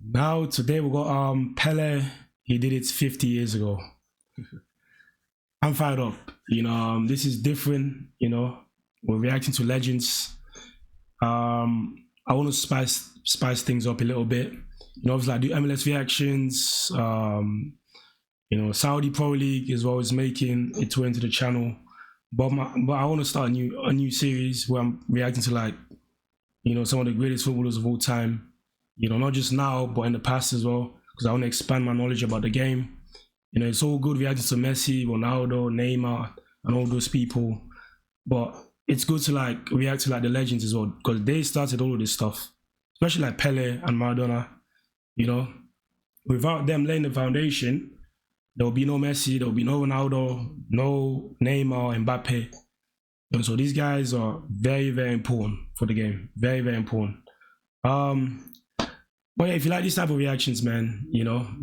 Now today we got Pele. He did it 50 years ago. I'm fired up. This is different. We're reacting to legends. I want to spice things up a little bit. Obviously I do MLS reactions. Saudi Pro League is what is making its way into the channel. But I want to start a new series where I'm reacting to some of the greatest footballers of all time. Not just now, but in the past as well, because I want to expand my knowledge about the game. It's all good reacting to Messi, Ronaldo, Neymar, and all those people, but it's good to react to the legends as well, because they started all of this stuff, especially like Pele and Maradona. Without them laying the foundation, there will be no Messi, there will be no Ronaldo, no Neymar, Mbappe. So these guys are very, very important for the game. Very, very important. But yeah, if you like these type of reactions, man,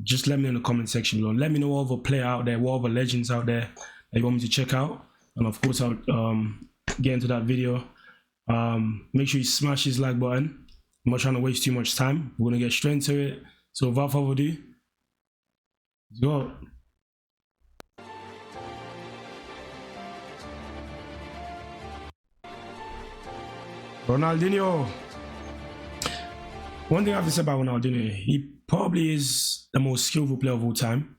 just let me know in the comment section below. Let me know what other player out there, what other legends out there that you want me to check out. And of course, I'll get into that video. Make sure you smash this like button. I'm not trying to waste too much time. We're going to get straight into it. So without further ado, let's go. Ronaldinho. One thing I have to say about Ronaldinho, he probably is the most skillful player of all time.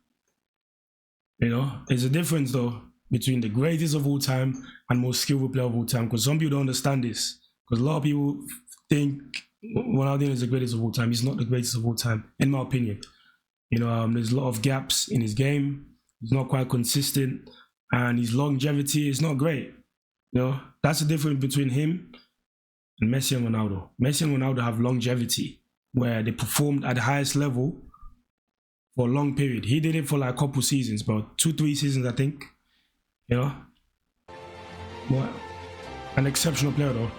There's a difference though between the greatest of all time and most skillful player of all time, because some people don't understand this. Because a lot of people think Ronaldinho is the greatest of all time. He's not the greatest of all time, in my opinion. There's a lot of gaps in his game. He's not quite consistent, and his longevity is not great. That's the difference between him and Messi and Ronaldo. Messi and Ronaldo have longevity, where they performed at the highest level for a long period. He did it for a couple seasons, about 2-3 seasons, I think. But an exceptional player though.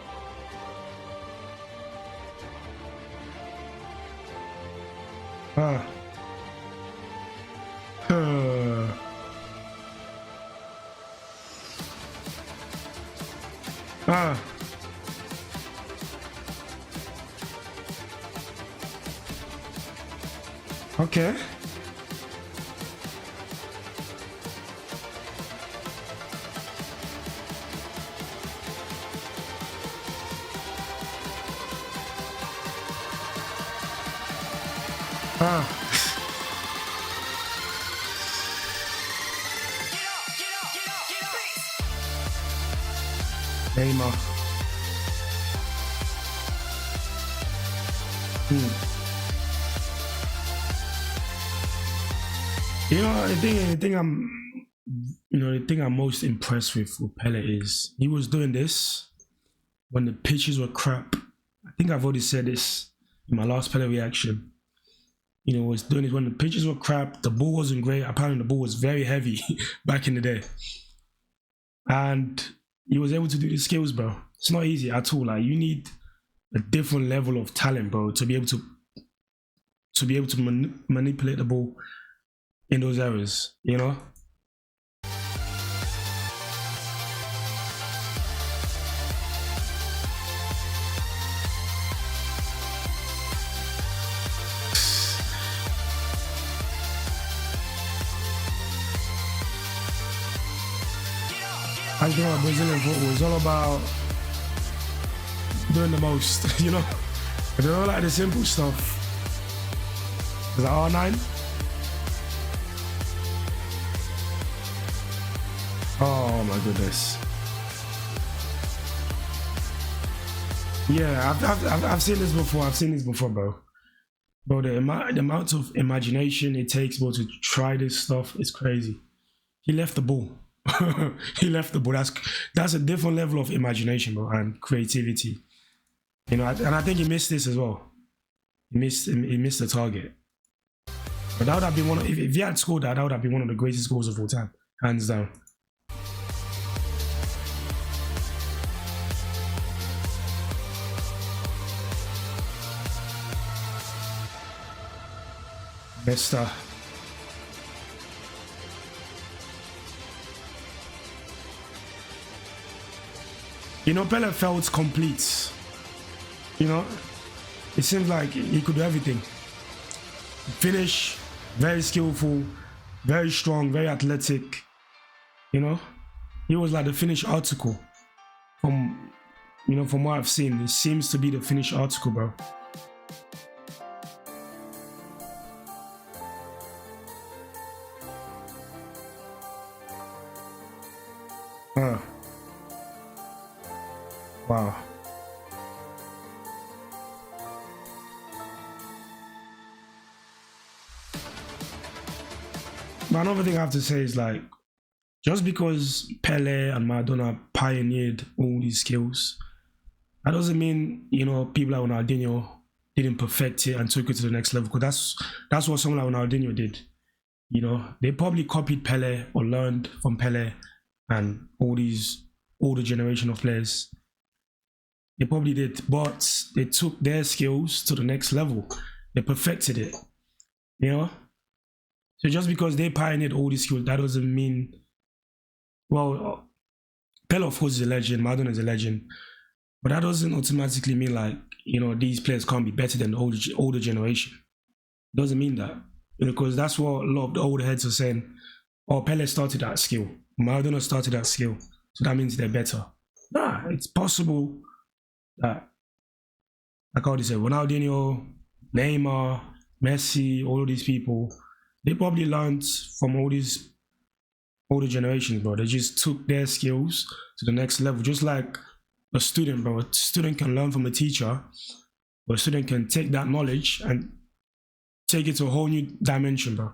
Okay. Neymar. The thing I'm most impressed with Pele is he was doing this when the pitches were crap. I think I've already said this in my last Pele reaction. Was doing it when the pitches were crap, the ball wasn't great. Apparently the ball was very heavy back in the day. And he was able to do the skills, bro. It's not easy at all. You need a different level of talent, bro, to be able to manipulate the ball in those areas, I think about Brazilian football, it's all about doing the most, They don't like the simple stuff. Is that R9? Oh my goodness. Yeah, I've seen this before. I've seen this before, bro. Bro, the amount of imagination it takes, bro, to try this stuff is crazy. He left the ball. He left the ball. That's a different level of imagination, bro, and creativity. And I think he missed this as well. He missed the target. But that would have been if he had scored that would have been one of the greatest goals of all time, hands down. Besta. Pele felt complete. It seems like he could do everything. Finish, very skillful, very strong, very athletic. You know, he was like the finished article. From from what I've seen, it seems to be the finished article, bro. Wow. But another thing I have to say is like, just because Pele and Maradona pioneered all these skills, that doesn't mean people like Ronaldinho didn't perfect it and took it to the next level. Because that's what someone like Ronaldinho did. They probably copied Pele or learned from Pele and all these older generation of players. They probably did, but they took their skills to the next level. They perfected it. So just because they pioneered all these skills, that doesn't mean, well, Pele of course is a legend, Maradona is a legend, but that doesn't automatically mean like, these players can't be better than the older generation. It doesn't mean that, because that's what a lot of the older heads are saying. Oh, Pele started that skill, Maradona started that skill, so that means they're better. Nah, it's possible that, like how they say, Ronaldinho, Neymar, Messi, all of these people, they probably learned from all these older generations, bro. They just took their skills to the next level. Just like a student, bro. A student can learn from a teacher, but a student can take that knowledge and take it to a whole new dimension, bro.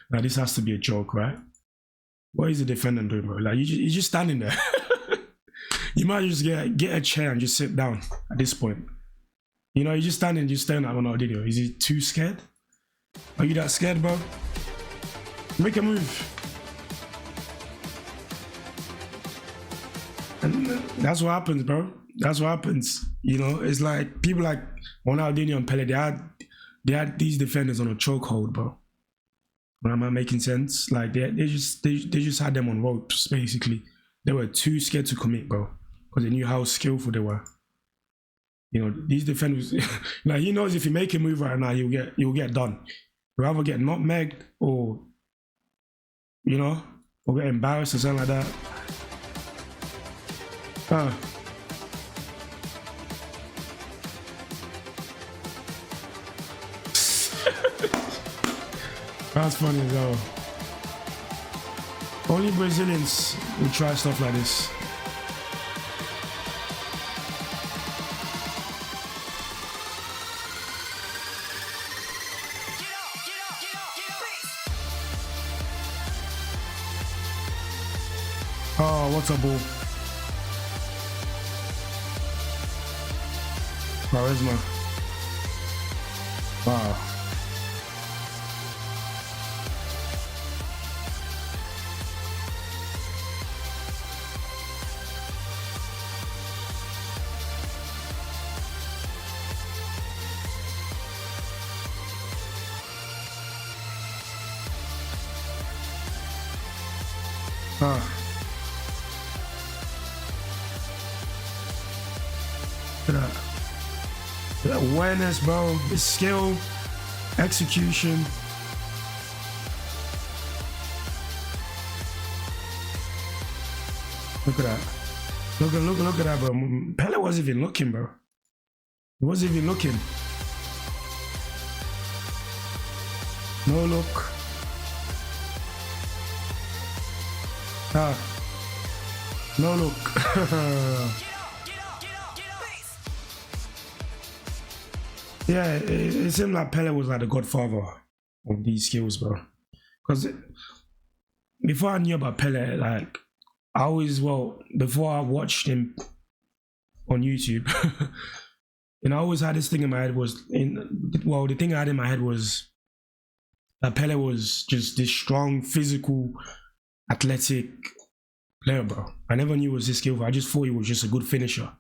Now this has to be a joke, right? What is the defendant doing, bro? Like you're just standing there. You might just get a chair and just sit down at this point. You're just standing, just staring at Ronaldinho. Is he too scared? Are you that scared, bro? Make a move. And that's what happens, bro. That's what happens. It's like people like Ronaldinho and Pele, they had these defenders on a chokehold, bro. Am I making sense? Like they just had them on ropes, basically. They were too scared to commit, bro, because they knew how skillful they were. These defenders, like he knows if you make a move right now, you'll get done. You'll either get nutmegged or get embarrassed or something like that. That's funny as hell. Only Brazilians will try stuff like this. Oh, what's a ball? Charisma. Wow. The awareness, bro, the skill, execution. Look at that. Look at that, bro. Pele wasn't even looking, bro. He wasn't even looking. No look. No look. Yeah, it seemed like Pele was like the godfather of these skills, bro. Because before I knew about Pele, like before I watched him on YouTube, I always had this thing in my head the thing I had in my head was that Pele was just this strong, physical, athletic player, bro. I never knew he was this skillful. I just thought he was just a good finisher.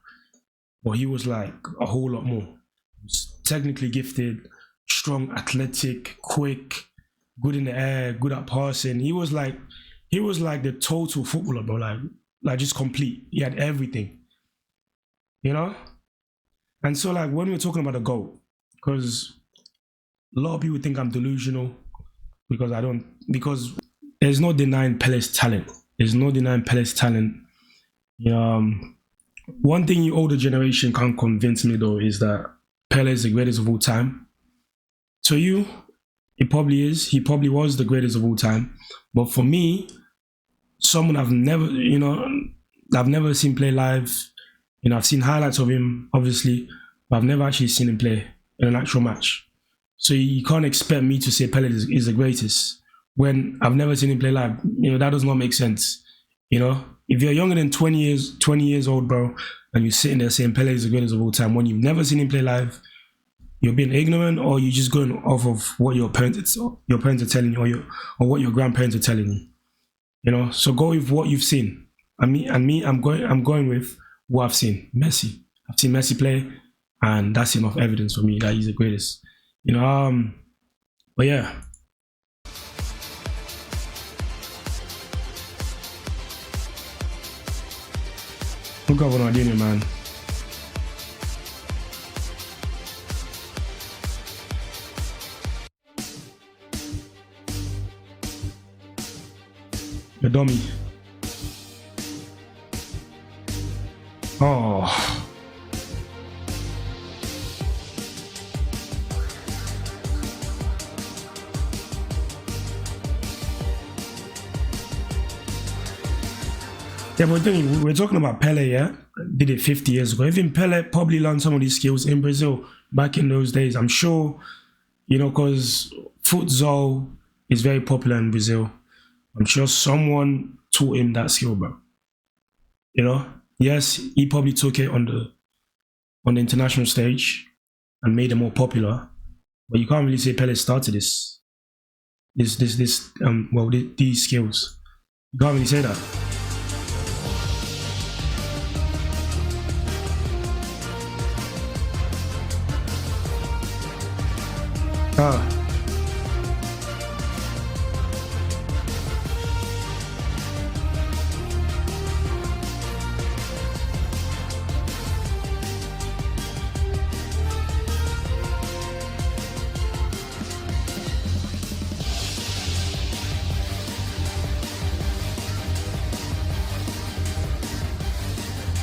But he was like a whole lot more. Technically gifted, strong, athletic, quick, good in the air, good at passing. He was like the total footballer, bro. Like just complete. He had everything. you know. And so, like, when we're talking about the GOAT, because a lot of people think I'm delusional because I don't, because there's no denying Pele's talent. There's no denying Pele's talent. One thing you older generation can't convince me though is that Pele is the greatest of all time. To you, he probably is. He probably was the greatest of all time. But for me, someone I've never seen play live. I've seen highlights of him, obviously, but I've never actually seen him play in an actual match. So you can't expect me to say Pele is the greatest when I've never seen him play live. That does not make sense. If you're younger than 20 years old, bro, and you're sitting there saying Pele is the greatest of all time when you've never seen him play live, you're being ignorant, or you're just going off of what your parents are telling you, or what your grandparents are telling you. So go with what you've seen. I'm going with what I've seen. Messi. I've seen Messi play, and that's enough evidence for me that he's the greatest. But yeah. Look at what I'm doing, man. You're dummy. Oh. Yeah, but we're talking about Pele, yeah? Did it 50 years ago. Even Pele probably learned some of these skills in Brazil back in those days. I'm sure, because futsal is very popular in Brazil. I'm sure someone taught him that skill, bro. Yes, he probably took it on the international stage and made it more popular. But you can't really say Pele started these skills. You can't really say that.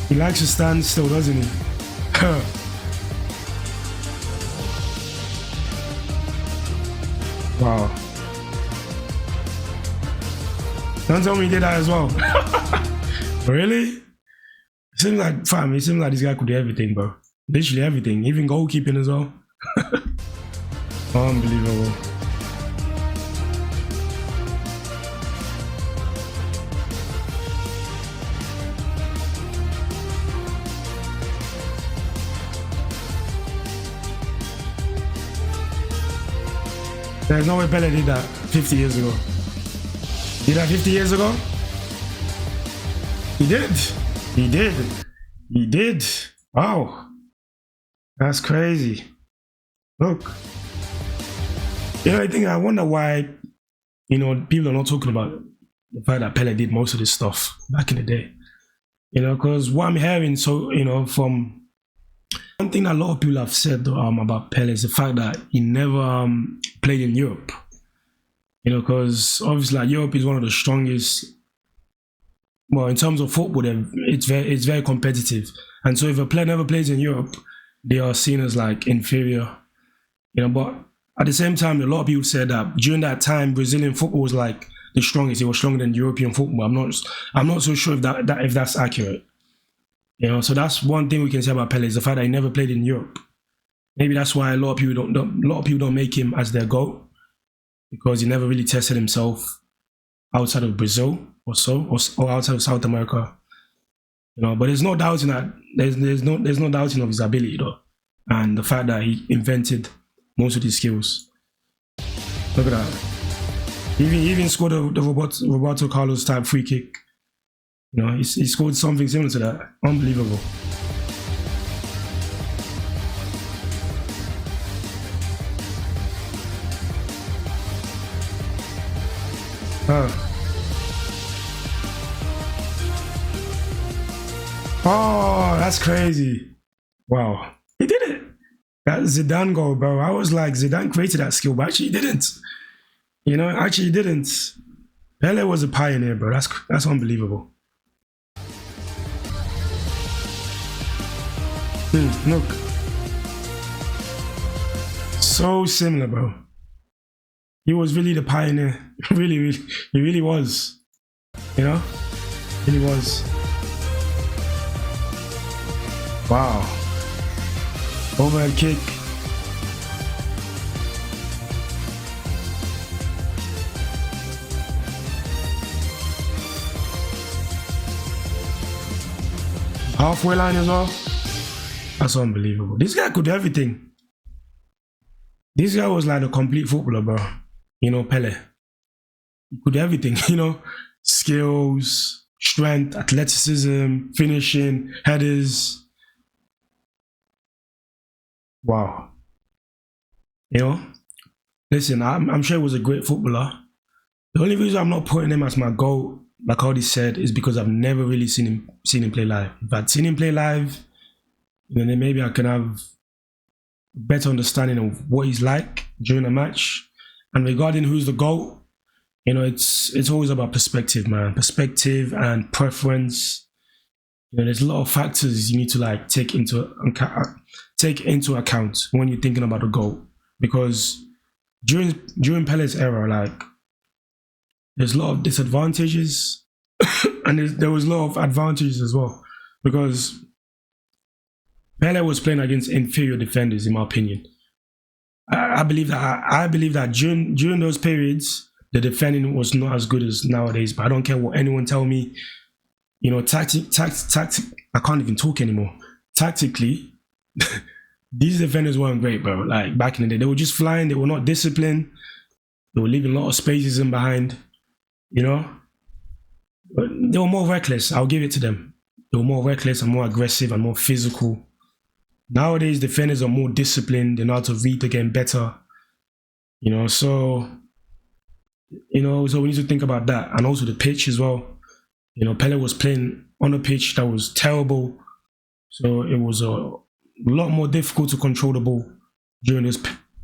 He likes to stand still, doesn't he? Wow. Don't tell me he did that as well. Really? It seems like this guy could do everything, bro. Literally everything, even goalkeeping as well. Unbelievable. There's no way Pele did that 50 years ago. Did that 50 years ago? He did. He did. Wow. That's crazy. Look. I wonder why, people are not talking about the fact that Pele did most of this stuff back in the day. Because what I'm hearing, from one thing that a lot of people have said about Pele is the fact that he never played in Europe. Because obviously Europe is one of the strongest. Well, in terms of football, it's very competitive, and so if a player never plays in Europe, they are seen as like inferior. But at the same time, a lot of people said that during that time, Brazilian football was like the strongest. It was stronger than European football. I'm not so sure if that's accurate. So that's one thing we can say about Pele is the fact that he never played in Europe. Maybe that's why a lot of people don't make him as their GOAT, because he never really tested himself outside of Brazil or outside of South America. But there's no doubting that there's no doubting of his ability though, and the fact that he invented most of these skills. Look at that. He even scored the Roberto Carlos type free kick. He scored something similar to that. Unbelievable. Oh, that's crazy. Wow. He did it. That Zidane goal, bro. I was like, Zidane created that skill, but actually he didn't. You know, actually he didn't. Pele was a pioneer, bro. That's unbelievable. Look. So similar, bro. He was really the pioneer. Really, he really was. You know? Really was. Wow. Overhead kick. Halfway line as well. That's unbelievable. This guy could do everything. This guy was like a complete footballer, bro. You know, Pele. He could do everything, you know. Skills, strength, athleticism, finishing, headers. Wow. You know, listen, I'm sure he was a great footballer. The only reason I'm not putting him as my GOAT, like Aldi said, is because I've never really seen him play live. If I'd seen him play live, then maybe I can have a better understanding of what he's like during a match. And regarding who's the GOAT, you know, it's always about perspective, man. Perspective and preference. You know, there's a lot of factors you need to like take into account when you're thinking about a GOAT. Because during Pele's era, like, there's a lot of disadvantages and there was a lot of advantages as well, because Pele was playing against inferior defenders, in my opinion. I believe that during those periods, the defending was not as good as nowadays. But I don't care what anyone tell me. You know, tactic. I can't even talk anymore. Tactically, these defenders weren't great, bro. Like back in the day, they were just flying. They were not disciplined. They were leaving a lot of spaces in behind. You know, but they were more reckless. I'll give it to them. They were more reckless and more aggressive and more physical. Nowadays, defenders are more disciplined. They know how to read the game better. You know, so we need to think about that, and also the pitch as well. You know, Pele was playing on a pitch that was terrible, so it was a lot more difficult to control the ball during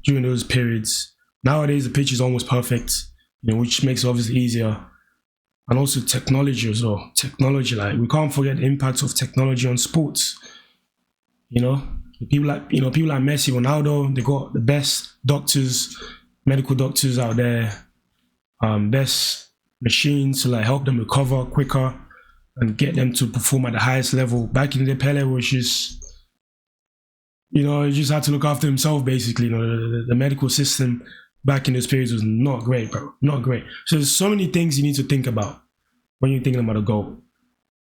those periods. Nowadays, the pitch is almost perfect, you know, which makes it obviously easier. And also technology as well. Technology, like, we can't forget the impact of technology on sports. You know, people like Messi, Ronaldo, they got the best doctors, medical doctors out there, best machines to like help them recover quicker and get them to perform at the highest level. Back in the day, Pele was just, you know, he just had to look after himself, basically. You know, the medical system back in those periods was not great, bro. Not great. So there's so many things you need to think about when you're thinking about a goal.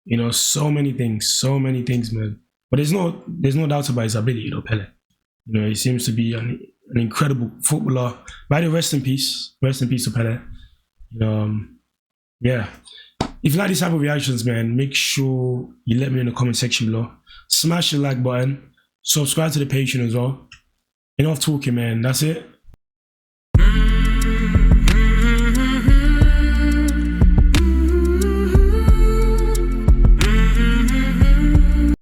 You know, so many things, man. But there's no doubt about his ability, you know, Pele. You know, he seems to be an incredible footballer. By the way, rest in peace to Pele. You know, yeah. If you like these type of reactions, man, make sure you let me know in the comment section below. Smash the like button. Subscribe to the Patreon as well. Enough talking, man. That's it.